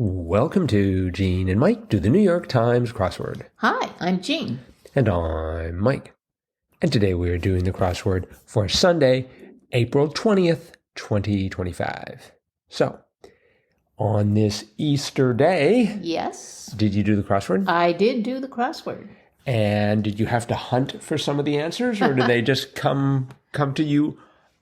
Welcome to Gene and Mike do the New York Times crossword. Hi, I'm Jean. And I'm Mike. And today we are doing the crossword for Sunday, April 20th, 2025. So, on this Easter day, Yes, did you do the crossword? I did do the crossword. And did you have to hunt for some of the answers, or did they just come to you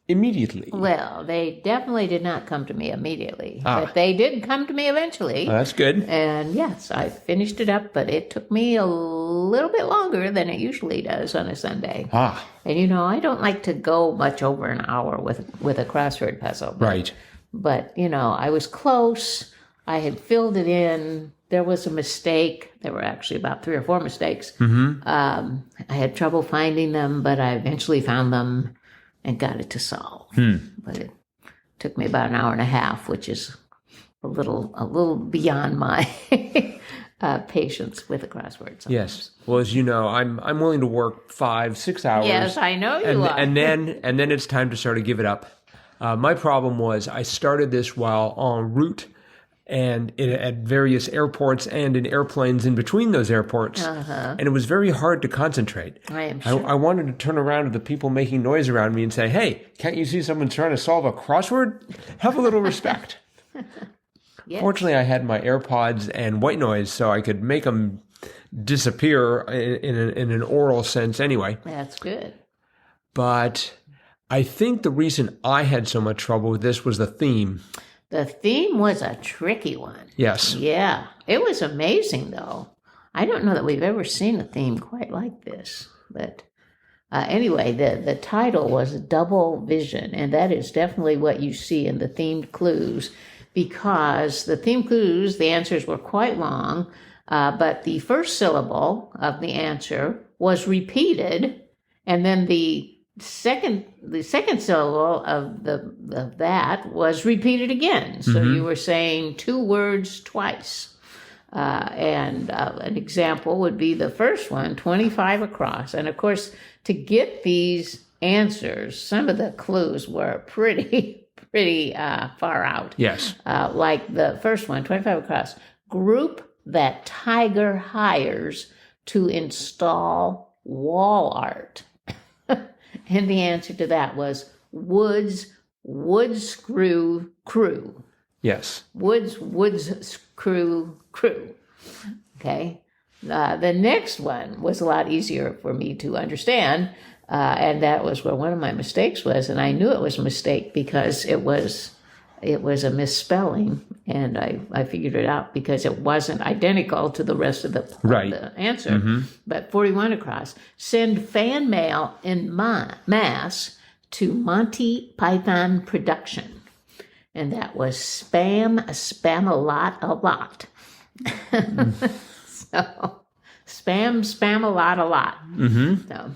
immediately? Well, they definitely did not come to me immediately, but they did come to me eventually. Oh, that's good. And yes, I finished it up, but it took me a little bit longer than it usually does on a Sunday. And I don't like to go much over an hour with a crossword puzzle. Right. But, I was close. I had filled it in. There was a mistake. There were actually about 3 or 4 mistakes. Mm-hmm. I had trouble finding them, but I eventually found them and got it to solve. But it took me about an hour and a half, which is a little beyond my patience with a crossword sometimes. Yes. Well, as you know, I'm willing to work 5-6 hours. Yes, I know you are. And then it's time to sort of give it up. My problem was I started this while en route and at various airports and in airplanes in between those airports. And it was very hard to concentrate. I am sure. I wanted to turn around to the people making noise around me and say, hey, can't you see someone trying to solve a crossword? Have a little respect. Yes. Fortunately, I had my AirPods and white noise, so I could make them disappear in an oral sense anyway. That's good. But I think the reason I had so much trouble with this was the theme. The theme was a tricky one. Yes. Yeah. It was amazing, though. I don't know that we've ever seen a theme quite like this. But anyway, the title was Double Vision, and that is definitely what you see in the themed clues, because the themed clues, the answers were quite long, but the first syllable of the answer was repeated, and then the second syllable of that was repeated again. So you were saying 2 words twice. And an example would be the first one, 25 across. And of course, to get these answers, some of the clues were pretty far out. Yes. Like the first one, 25 across. Group that Tiger hires to install wall art. And the answer to that was Wood Screw Crew. Yes. Woods Screw Crew. Okay. The next one was a lot easier for me to understand, and that was where one of my mistakes was, and I knew it was a mistake because it was a misspelling, and I figured it out because it wasn't identical to the rest of the answer. But 41 across. Send fan mail in mass to Monty Python production. And that was spam a lot. So, spam a lot. So,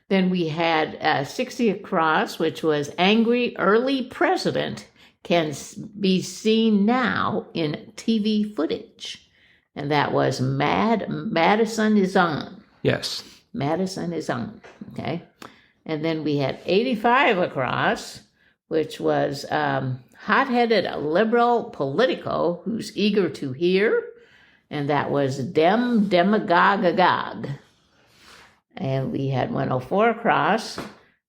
then we had 60 across, which was angry early president can be seen now in TV footage. And that was Madison is on. Yes. Madison is on. Okay. And then we had 85 across, which was hot-headed liberal politico who's eager to hear. And that was demagogue. And we had 104 across,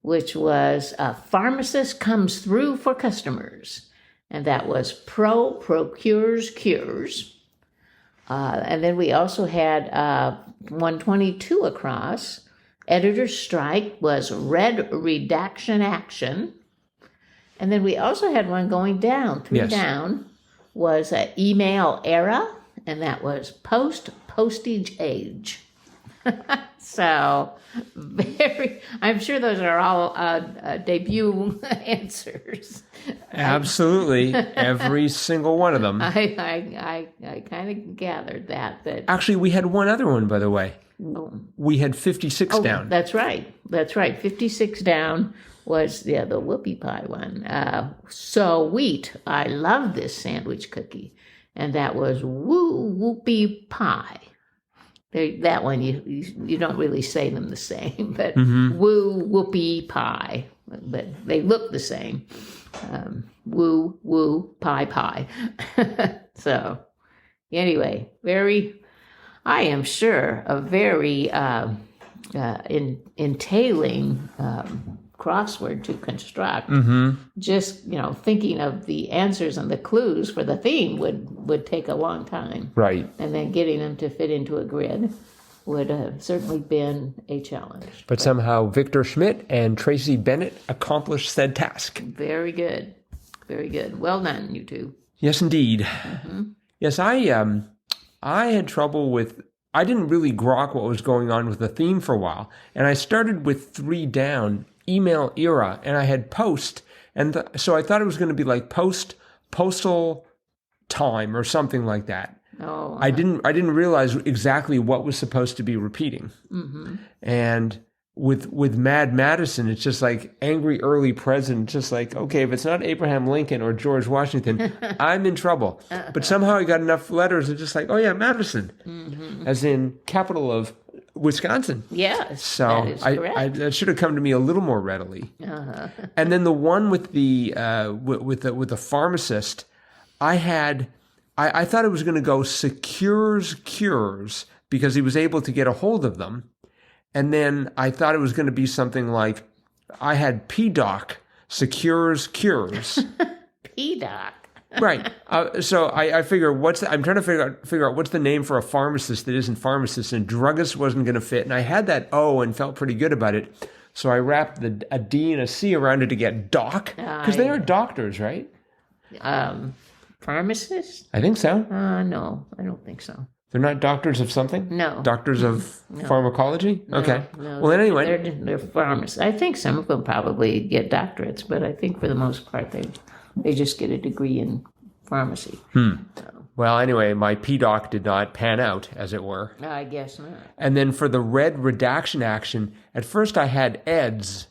which was a pharmacist comes through for customers. And that was procures cures. And then we also had 122 across. Editor's strike was red redaction action. And then we also had one going down, 3 down, was email era. And that was postage age. So, I'm sure those are all debut answers. Absolutely. Every single one of them. I kind of gathered that. But actually, we had one other one, by the way. We had 56 down. That's right. 56 down was the WHOOPIEPIE one. So wheat. I love this sandwich cookie. And that was WHOOPIEPIE. That one, you don't really say them the same, but WHOOPIEPIE. But they look the same. Pie. So Anyway, I am sure, a very entailing crossword to construct. Just, thinking of the answers and the clues for the theme would take a long time. Right. And then getting them to fit into a grid would have certainly been a challenge. But somehow Victor Schmidt and Tracy Bennett accomplished said task. Very good. Very good. Well done, you two. Yes, indeed. Yes, I had trouble with... I didn't really grok what was going on with the theme for a while. And I started with 3 down, email era, and I had post. And so I thought it was going to be like postal time or something like that. Oh, I didn't realize exactly what was supposed to be repeating. And with Mad Madison, it's just like angry early president, just like, okay, if it's not Abraham Lincoln or George Washington, I'm in trouble. But somehow I got enough letters that just like, oh yeah, Madison, as in capital of Wisconsin. Yes, so that is correct. that should have come to me a little more readily. And then the one with the pharmacist, I thought it was going to go secures cures because he was able to get a hold of them. And then I thought it was going to be something like I had PDoc secures cures. PDoc. Right. So I figure I'm trying to figure out what's the name for a pharmacist that isn't pharmacist, and druggist wasn't going to fit. And I had that O and felt pretty good about it. So I wrapped a D and a C around it to get doc because they are doctors, right? Pharmacist? I think so. No, I don't think so. They're not doctors of something? No. Doctors of pharmacology? No, okay. No, well, then anyway. They're pharmacists. I think some of them probably get doctorates, but I think for the most part they just get a degree in pharmacy. So. Well, anyway, my PDoc did not pan out, as it were. I guess not. And then for the red redaction action, at first I had eds.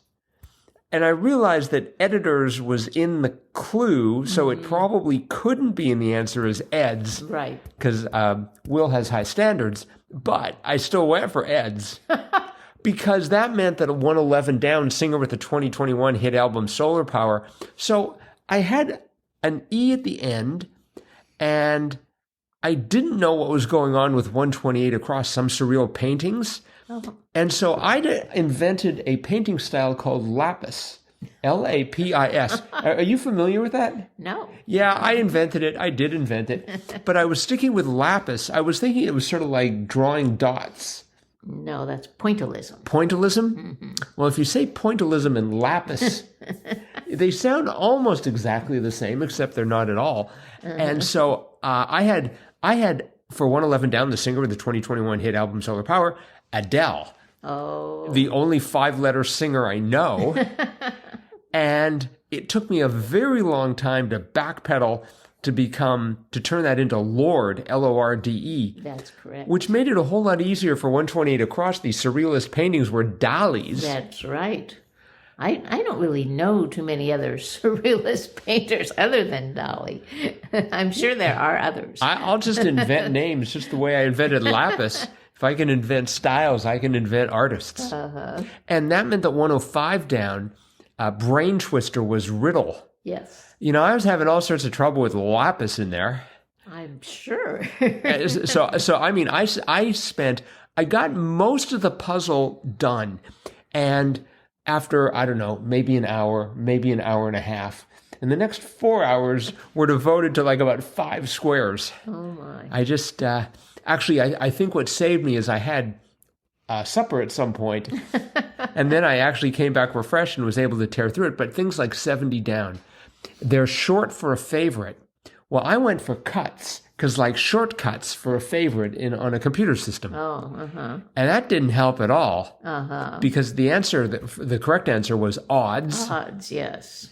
And I realized that editors was in the clue, so it probably couldn't be in the answer as eds. Right. Because Will has high standards, but I still went for eds. Because that meant that a 111 down singer with the 2021 hit album Solar Power. So I had an E at the end, and I didn't know what was going on with 128 across some surreal paintings. And so I invented a painting style called lapis, Lapis. Are you familiar with that? No. Yeah, I invented it. I did invent it. But I was sticking with lapis. I was thinking it was sort of like drawing dots. No, that's pointillism. Pointillism? Well, if you say pointillism and lapis, they sound almost exactly the same, except they're not at all. And so I had for 111 down, the singer with the 2021 hit album Solar Power, Adele. Oh. The only 5-letter singer I know. And it took me a very long time to backpedal to turn that into Lorde, Lorde. That's correct. Which made it a whole lot easier for 128 across. These surrealist paintings were dollies. That's right. I don't really know too many other surrealist painters other than Dali. I'm sure there are others. I'll just invent names just the way I invented lapis. If I can invent styles, I can invent artists. And that meant that 105 down, Brain Twister was Riddle. Yes. You know, I was having all sorts of trouble with lapis in there. I'm sure. so I mean, I got most of the puzzle done. And after, I don't know, maybe an hour and a half, and the next 4 hours were devoted to like about 5 squares. Oh my. I just, actually, I think what saved me is I had supper at some point, and then I actually came back refreshed and was able to tear through it. But things like 70 down, they're short for a favorite. Well, I went for cuts, because like shortcuts for a favorite on a computer system. Oh, And that didn't help at all. Because the correct answer was odds. Odds, yes.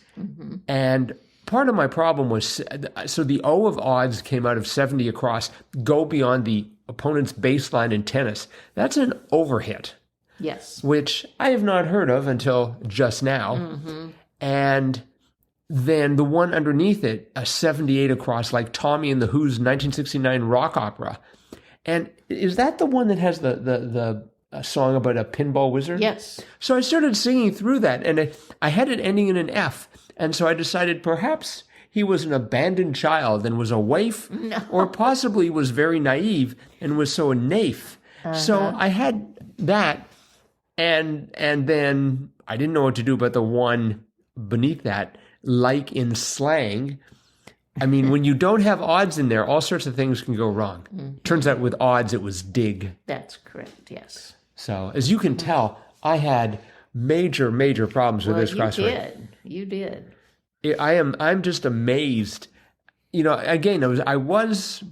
And part of my problem was, so the O of odds came out of 70 across, go beyond the opponent's baseline in tennis. That's an overhit. Yes. Which I have not heard of until just now. And then the one underneath it, a 78 across, like Tommy and the Who's 1969 rock opera. And is that the one that has the song about a pinball wizard? Yes. So I started singing through that, and I had it ending in an F. And so I decided perhaps he was an abandoned child and was a waif, No. or possibly was very naive and was so a naif. So I had that, and then I didn't know what to do about the one beneath that, like in slang. I mean, when you don't have odds in there, all sorts of things can go wrong. Turns out with odds, it was dig. That's correct, yes. So as you can tell, I had major problems with this crossword. You did. I'm just amazed. You know, again, I was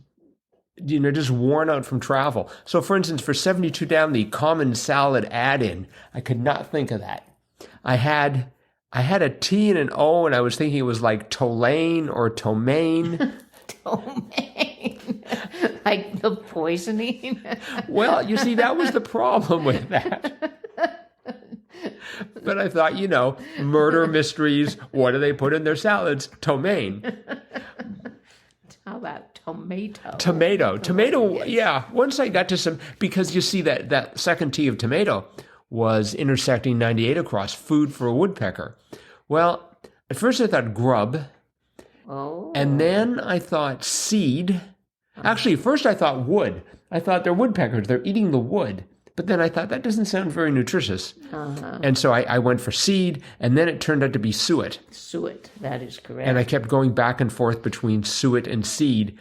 just worn out from travel. So for instance, for 72 down, the common salad add-in, I could not think of that. I had a T and an O, and I was thinking it was like Tolaine or Tomaine. Tomaine. Like the poisoning. Well, you see, that was the problem with that. But I thought, murder mysteries, what do they put in their salads? Tomaine. How about tomato? Tomato, yeah. Once I got to some, because you see that second T of tomato was intersecting 98 across, food for a woodpecker. Well, at first I thought grub. Oh. And then I thought seed. Actually, first I thought wood. I thought they're woodpeckers. They're eating the wood. But then I thought that doesn't sound very nutritious. And so I went for seed, and then it turned out to be suet. Suet, that is correct. And I kept going back and forth between suet and seed.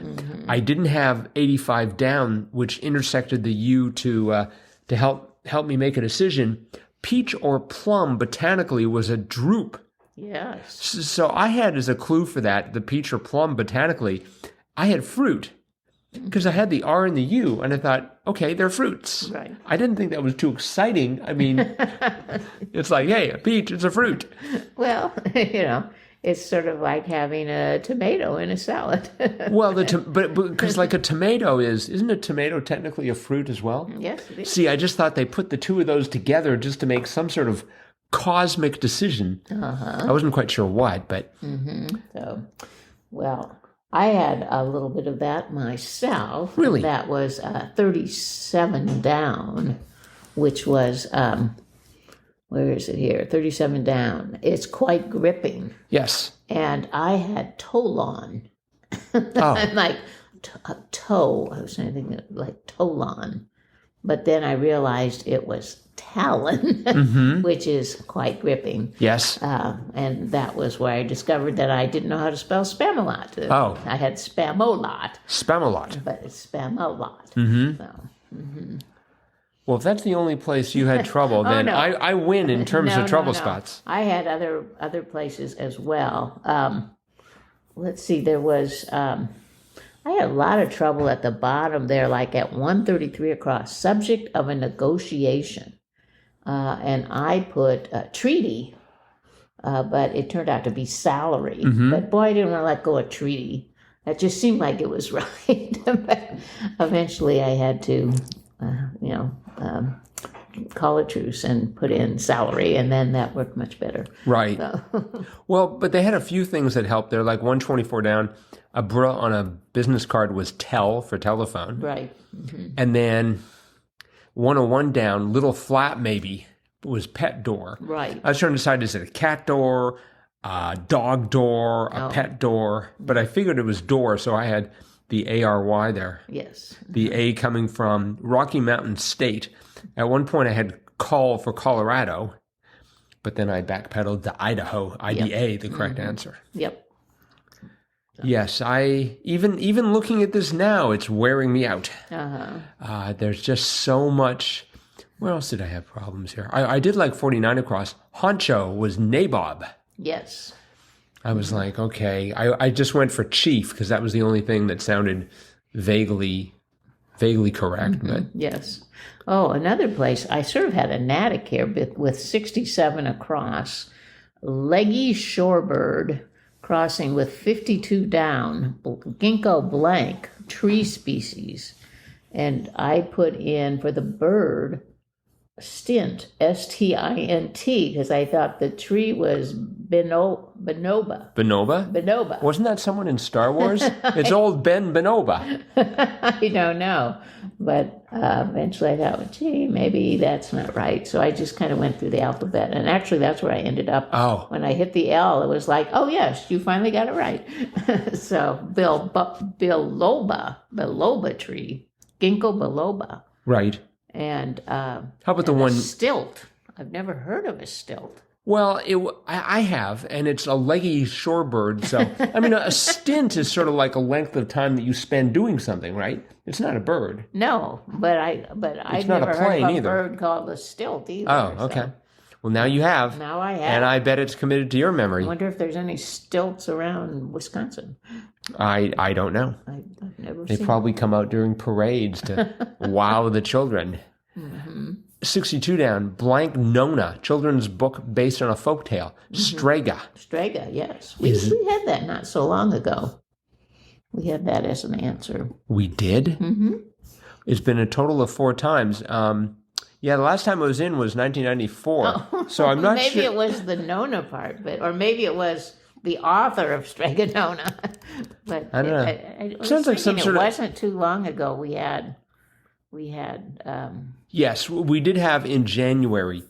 I didn't have 85 down, which intersected the U to help me make a decision. Peach or plum botanically was a droop. Yes. So I had as a clue for that, the peach or plum botanically, I had fruit. Because I had the R and the U, and I thought, okay, they're fruits. Right. I didn't think that was too exciting. I mean, it's like, hey, a peach, it's a fruit. Well, it's sort of like having a tomato in a salad. Well, but because like a tomato isn't a tomato technically a fruit as well? Yes, it is. See, I just thought they put the two of those together just to make some sort of cosmic decision. I wasn't quite sure what, but... So, well... I had a little bit of that myself. Really? That was 37 down, which was, where is it here? 37 down. It's quite gripping. Yes. And I had Tolon. Oh. I'm like, toe. I was thinking like Tolon. But then I realized it was Talon, which is quite gripping. Yes. And that was where I discovered that I didn't know how to spell Spamalot. Oh. I had Spamolot. Spamalot. But it's Spamalot. So, Well, if that's the only place you had trouble, then no. I win in terms of trouble spots. I had other places as well. Let's see, there was... I had a lot of trouble at the bottom there, like at 133 across, subject of a negotiation. And I put treaty, but it turned out to be salary. But boy, I didn't want to let go of treaty. That just seemed like it was right. But eventually I had to, call a truce and put in salary, and then that worked much better. Right. So. Well, but they had a few things that helped there, like 124 down, a br on a business card was tel for telephone. Right. And then 101 down, little flap maybe, was pet door. Right. I was trying to decide, is it a cat door, a dog door, a pet door? But I figured it was door, so I had the ARY there. Yes. The A coming from Rocky Mountain State. At one point I had call for Colorado, but then I backpedaled to Idaho, IDA, the correct answer. Yep. Yes, I even looking at this now, it's wearing me out. There's just so much. Where else did I have problems here? I did like 49 across. Honcho was NABOB. Yes. I was like, okay. I just went for chief because that was the only thing that sounded vaguely correct. But Yes. Oh, another place. I sort of had a Natick here with 67 across. Leggy shorebird crossing with 52 down. Ginkgo blank, tree species. And I put in for the bird stint, STINT, because I thought the tree was Bonoba. Bonoba? Bonoba. Wasn't that someone in Star Wars? It's old Ben Bonoba. I don't know. But eventually I thought, well, gee, maybe that's not right. So I just kind of went through the alphabet. And actually, that's where I ended up. Oh. When I hit the L, it was like, oh, yes, you finally got it right. So biloba tree, ginkgo biloba. Right. And how about the one? Stilt. I've never heard of a stilt. Well, I have, and it's a leggy shorebird. So, I mean, a stint is sort of like a length of time that you spend doing something, right? It's not a bird. No, but I've never heard of a bird called a stilt either. Oh, okay. So. Well, now you have. Now I have. And I bet it's committed to your memory. I wonder if there's any stilts around Wisconsin. I don't know. I've never They seen probably come out during parades to wow the children. Mm-hmm. 62 down, Blank Nona, children's book based on a folktale. Mm-hmm. Strega. Strega, yes. We had that not so long ago. We had that as an answer. We did? Mm-hmm. It's been a total of 4 times. Yeah, the last time I was in was 1994. Oh. So I'm not maybe sure. Maybe it was the Nona part, or maybe it was the author of Strega Nona. But I don't know. It sounds like some sort of... It wasn't too long ago we had... Yes, we did have in January,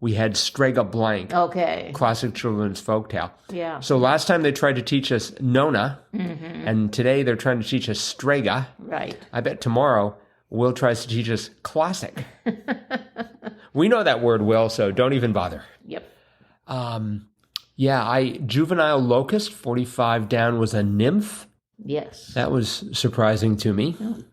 we had Strega Blank. Okay. Classic children's folktale. Yeah. So last time they tried to teach us Nona, and today they're trying to teach us Strega. Right. I bet tomorrow Will tries to teach us classic. We know that word, Will, so don't even bother. Yep. Juvenile locust, 45 down, was a nymph. Yes. That was surprising to me. Oh.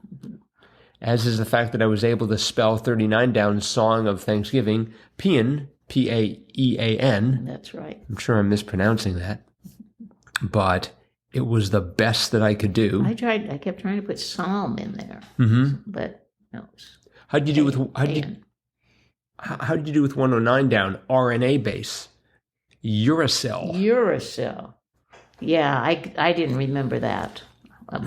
As is the fact that I was able to spell 39 down, Song of Thanksgiving, Paean, P-A-E-A-N. That's right. I'm sure I'm mispronouncing that. But it was the best that I could do. I kept trying to put psalm in there. Mm-hmm. But no. How did you do with 109 down, RNA base? Uracil. Yeah, I didn't remember that.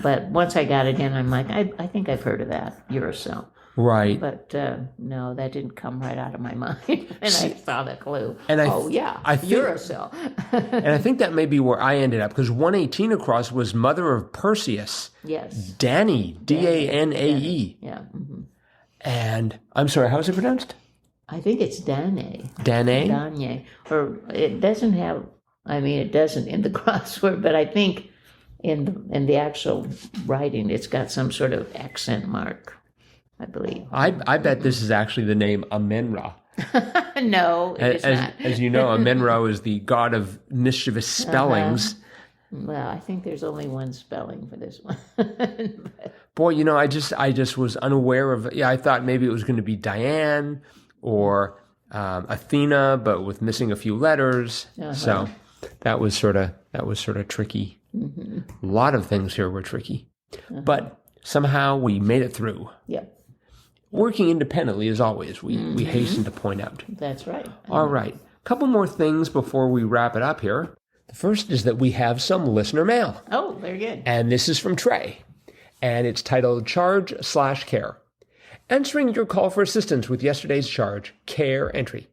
But once I got it in, I'm like, I think I've heard of that, Uracil. Right. But no, that didn't come right out of my mind. And I saw the clue. And Uracil. And I think that may be where I ended up, because 118 across was mother of Perseus. Yes. Danae, D-A-N-A-E. Yeah. Mm-hmm. And, I'm sorry, how is it pronounced? I think it's Danae. Danae? Danae. Or it doesn't have, it doesn't in the crossword, but I think in the actual writing, it's got some sort of accent mark, I believe. I bet this is actually the name Amenra. No, it's not. As you know, Amenra is the god of mischievous spellings. Well, I think there's only one spelling for this one. Boy, I just was unaware of. Yeah, I thought maybe it was going to be Diane or Athena, but with missing a few letters. So that was sort of tricky. Mm-hmm. A lot of things here were tricky, but somehow we made it through. Yep. Working independently, as always, we hasten to point out. That's right. All right. A couple more things before we wrap it up here. The first is that we have some listener mail. Oh, very good. And this is from Trey, and it's titled Charge/Care. Answering your call for assistance with yesterday's charge, care entry.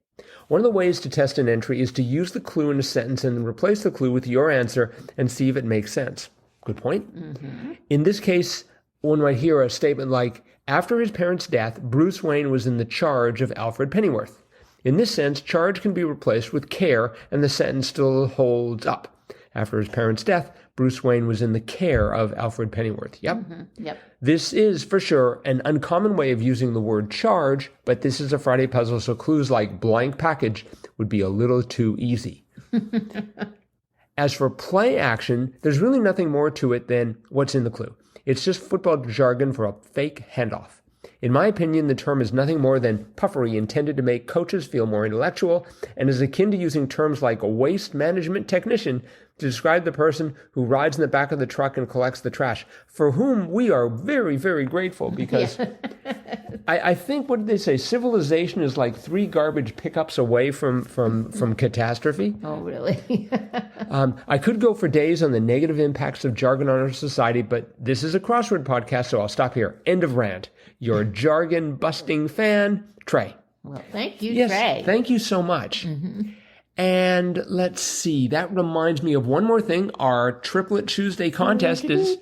One of the ways to test an entry is to use the clue in a sentence and replace the clue with your answer and see if it makes sense. Good point. Mm-hmm. In this case, one might hear a statement like, after his parents' death, Bruce Wayne was in the charge of Alfred Pennyworth. In this sense, charge can be replaced with care and the sentence still holds up. After his parents' death, Bruce Wayne was in the care of Alfred Pennyworth. Yep. Mm-hmm. Yep. This is, for sure, an uncommon way of using the word charge, but this is a Friday puzzle, so clues like blank package would be a little too easy. As for play action, there's really nothing more to it than what's in the clue. It's just football jargon for a fake handoff. In my opinion, the term is nothing more than puffery intended to make coaches feel more intellectual and is akin to using terms like a waste management technician to describe the person who rides in the back of the truck and collects the trash, for whom we are very, very grateful because I think, what did they say? Civilization is like 3 garbage pickups away from catastrophe. Oh, really? I could go for days on the negative impacts of jargon on our society, but this is a crossword podcast, so I'll stop here. End of rant. Your jargon-busting fan, Trey. Well, thank you, yes, Trey. Thank you so much. Mm-hmm. And let's see, that reminds me of one more thing. Our Triplet Tuesday contest is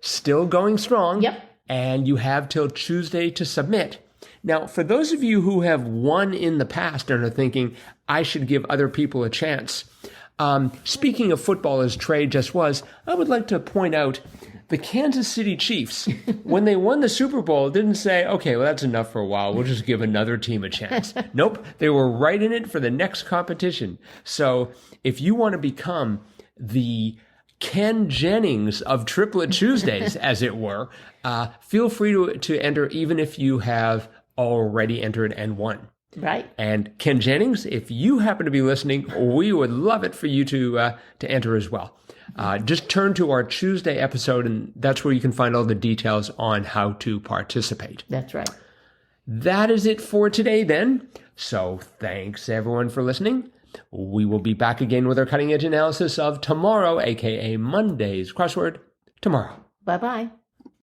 still going strong. Yep. And you have till Tuesday to submit. Now, for those of you who have won in the past and are thinking, I should give other people a chance, speaking of football, as Trey just was, I would like to point out the Kansas City Chiefs, when they won the Super Bowl, didn't say, okay, well, that's enough for a while. We'll just give another team a chance. Nope. They were right in it for the next competition. So if you want to become the Ken Jennings of Triplet Tuesdays, as it were, feel free to enter, even if you have already entered and won. Right. And Ken Jennings, if you happen to be listening, we would love it for you to enter as well. Just turn to our Tuesday episode, and that's where you can find all the details on how to participate. That's right. That is it for today, then. So thanks, everyone, for listening. We will be back again with our cutting-edge analysis of tomorrow, a.k.a. Monday's crossword, tomorrow. Bye-bye.